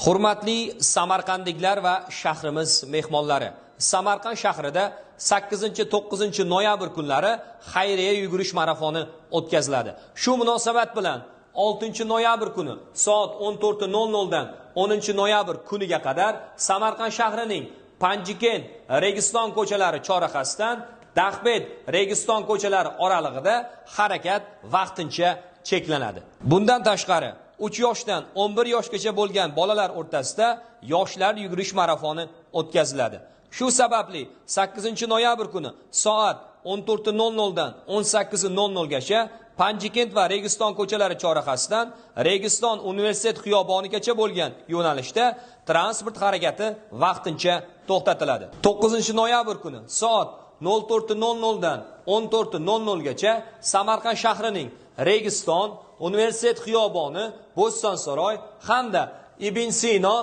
Hurmatli Samarqandliklar va shahrimiz mehmonlari. Samarqand shahrida 8-9 noyabr kunlari xayriya yugurish marafoni o'tkaziladi. Shu munosabat bilan 6 noyabr kuni soat 14:00 dan 10 noyabr kuniga qadar Samarqand shahrining Panjikent, Registon ko'chalari chorrahasidan Dahbed, Registon ko'chalari oralig'ida harakat vaqtincha cheklanadi. Bundan tashqari 3 yoshdan 11 yoshgacha bo'lgan bolalar o'rtasida yoshlar yugurish marafoni o'tkaziladi. Shu sababli 8 noyabr kuni soat 14:00 dan 18:00 gacha Panjikent va Registon ko'chalari chorrahasidan Registon universitet xiyobonigacha bo'lgan yo'nalishda transport harakati vaqtincha to'xtatiladi. 9 noyabr kuni soat 04:00 dan 14:00 gacha Samarqand shahrining Registon, Universitet xiyoboni, Bo'stonsaroy hamda Ibn Sino,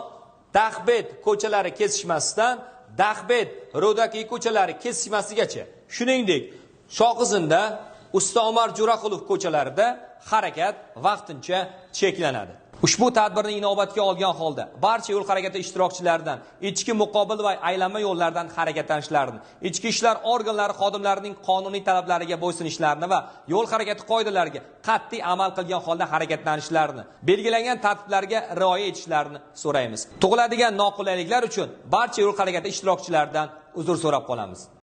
Dahbed ko'chalari kesishmasidan Dahbed, Ro'daki ko'chalari kesishmasigacha, shuningdek, Shoqizinda, Usta Omar Jo'raqulov ko'chalarida harakat vaqtincha cheklanadi. Ushbu tadbirni inobatga olgan holda barcha yo'l harakati ishtirokchilaridan ichki muqobil va aylanma yo'llardan harakatlanishlarini, ichki ishlar organlari xodimlarining qonuniy talablariga bo'ysunishlarini va yo'l harakati qoidalariga qat'iy amal qilgan holda harakatlanishlarini, belgilangan tartiblarga rioya etishlarini so'raymiz. Tug'iladigan noqulayliklar uchun barcha yo'l harakati ishtirokchilaridan uzr so'rab qolamiz.